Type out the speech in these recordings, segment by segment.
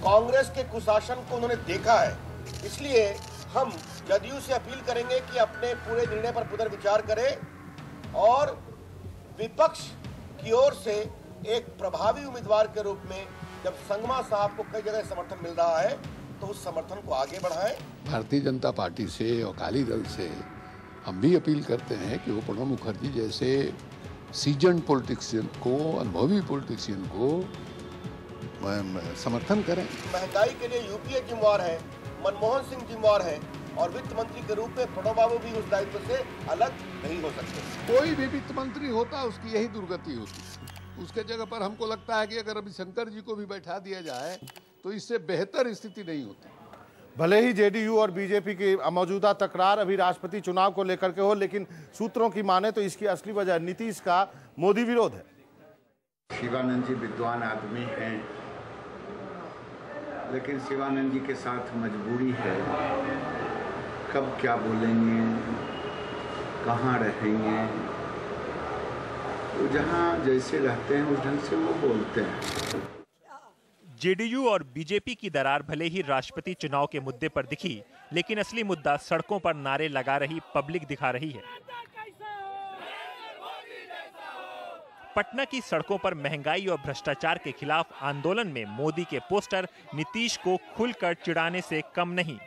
कांग्रेस के कुशासन को उन्होंने देखा है, इसलिए हम जदयू से अपील करेंगे कि अपने पूरे निर्णय पर पुनर्विचार करें और विपक्ष की ओर से एक प्रभावी उम्मीदवार के रूप में जब संगमा साहब को कई जगह समर्थन मिल रहा है तो उस समर्थन को आगे बढ़ाएं। भारतीय जनता पार्टी से और अकाली दल से हम भी अपील करते हैं कि वो प्रणब मुखर्जी जैसे सीजन पॉलिटिशियन को, अनुभवी पॉलिटिशियन को समर्थन करें। महंगाई के लिए यूपीए जिम्मेवार है, मनमोहन सिंह जिम्मेवार है और वित्त मंत्री के रूप में प्रणब बाबू भी उस दायित्व से अलग नहीं हो सकते। कोई भी वित्त मंत्री होता है उसकी यही दुर्गति होती। उसके जगह पर हमको लगता है कि अगर रविशंकर जी को भी बैठा दिया जाए तो इससे बेहतर स्थिति नहीं होती। भले ही जेडीयू और बीजेपी की मौजूदा तकरार अभी राष्ट्रपति चुनाव को लेकर के हो, लेकिन सूत्रों की माने तो इसकी असली वजह नीतीश का मोदी विरोध है। शिवानंद जी विद्वान आदमी हैं, लेकिन शिवानंद जी के साथ मजबूरी है। कब क्या बोलेंगे, कहाँ रहेंगे, वो जहाँ जैसे रहते हैं उस ढंग से वो बोलते हैं। जेडीयू और बीजेपी की दरार भले ही राष्ट्रपति चुनाव के मुद्दे पर दिखी, लेकिन असली मुद्दा सड़कों पर नारे लगा रही पब्लिक दिखा रही है। पटना की सड़कों पर महंगाई और भ्रष्टाचार के खिलाफ आंदोलन में मोदी के पोस्टर नीतीश को खुलकर चिढ़ाने से कम नहीं।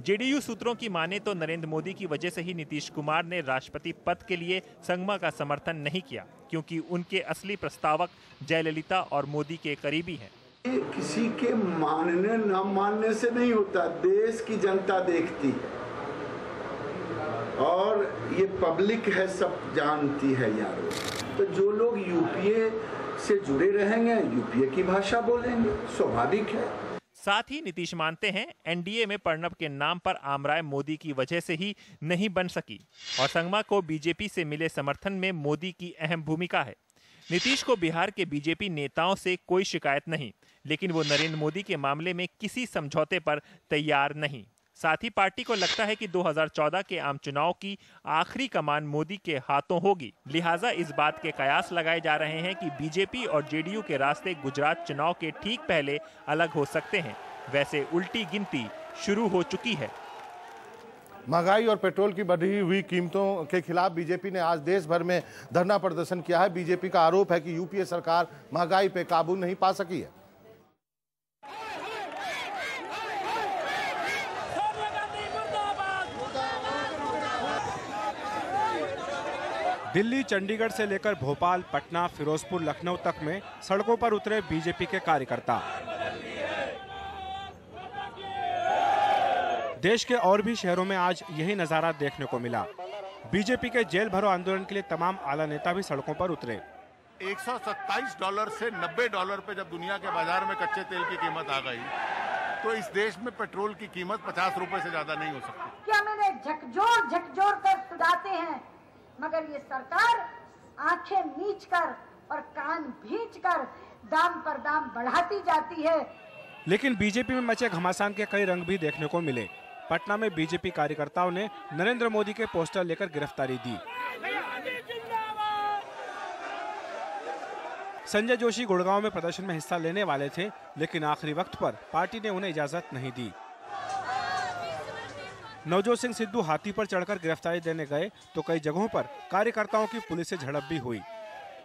जेडीयू सूत्रों की माने तो नरेंद्र मोदी की वजह से ही नीतीश कुमार ने राष्ट्रपति पद के लिए संगमा का समर्थन नहीं किया, क्योंकि उनके असली प्रस्तावक जयललिता और मोदी के करीबी हैं। किसी के मानने न मानने से नहीं होता, देश की जनता देखती है और ये पब्लिक है, सब जानती है यारो। तो जो लोग यूपीए से जुड़े रहेंगे यूपीए की भाषा बोलेंगे, स्वाभाविक है। साथ ही नीतीश मानते हैं एनडीए में प्रणब के नाम पर आमराय मोदी की वजह से ही नहीं बन सकी और संगमा को बीजेपी से मिले समर्थन में मोदी की अहम भूमिका है। नीतीश को बिहार के बीजेपी नेताओं से कोई शिकायत नहीं, लेकिन वो नरेंद्र मोदी के मामले में किसी समझौते पर तैयार नहीं। साथ ही पार्टी को लगता है कि 2014 के आम चुनाव की आखिरी कमान मोदी के हाथों होगी, लिहाजा इस बात के कयास लगाए जा रहे हैं कि बीजेपी और जेडीयू के रास्ते गुजरात चुनाव के ठीक पहले अलग हो सकते हैं। वैसे उल्टी गिनती शुरू हो चुकी है। महंगाई और पेट्रोल की बढ़ी हुई कीमतों के खिलाफ बीजेपी ने आज देश भर में धरना प्रदर्शन किया है। बीजेपी का आरोप है कि यूपीए सरकार महंगाई पे काबू नहीं पा सकी है। दिल्ली, चंडीगढ़ से लेकर भोपाल, पटना, फिरोजपुर, लखनऊ तक में सड़कों पर उतरे बीजेपी के कार्यकर्ता। देश के और भी शहरों में आज यही नजारा देखने को मिला। बीजेपी के जेल भरो आंदोलन के लिए तमाम आला नेता भी सड़कों पर उतरे। $127 से $90 पे जब दुनिया के बाजार में कच्चे तेल की कीमत आ गई, तो इस देश में पेट्रोल की कीमत 50 रुपए से ज्यादा नहीं हो सकती। क्या मैंने झकझोर कर सुनाते हैं, मगर ये सरकार आंखें मीच कर और कान भींच कर दाम पर दाम बढ़ाती जाती है। लेकिन बीजेपी में मचे घमासान के कई रंग भी देखने को मिले। पटना में बीजेपी कार्यकर्ताओं ने नरेंद्र मोदी के पोस्टर लेकर गिरफ्तारी दी। संजय जोशी गुड़गांव में प्रदर्शन में हिस्सा लेने वाले थे, लेकिन आखिरी वक्त पर पार्टी ने उन्हें इजाजत नहीं दी। नवजोत सिंह सिद्धू हाथी पर चढ़कर गिरफ्तारी देने गए तो कई जगहों पर कार्यकर्ताओं की पुलिस से झड़प भी हुई।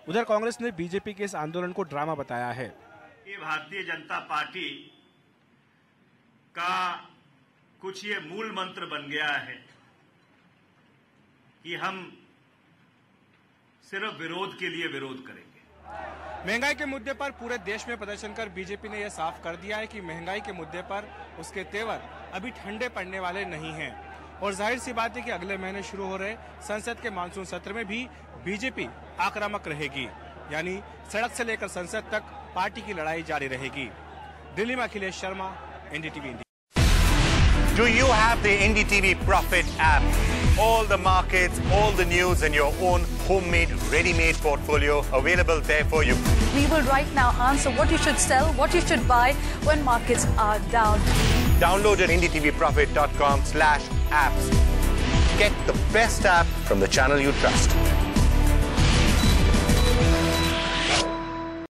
उधर कांग्रेस ने बीजेपी के इस आंदोलन को ड्रामा बताया है। ये भारतीय जनता पार्टी का कुछ ये मूल मंत्र बन गया है कि हम सिर्फ विरोध के लिए विरोध करेंगे। महंगाई के मुद्दे पर पूरे देश में प्रदर्शन कर बीजेपी ने यह साफ कर दिया है कि महंगाई के मुद्दे पर उसके तेवर अभी ठंडे पड़ने वाले नहीं हैं और जाहिर सी बात है कि अगले महीने शुरू हो रहे संसद के मानसून सत्र में भी बीजेपी आक्रामक रहेगी, यानी सड़क से लेकर संसद तक पार्टी की लड़ाई जारी रहेगी। दिल्ली में Akhilesh Sharma, NDTV India. Do you have the NDTV Profit app? All the markets, all the news and your own homemade, ready-made portfolio available there for you. We will right now answer what you should sell, what you should buy when markets are down. Download at ndtvprofit.com/apps. Get the best app from the channel you trust.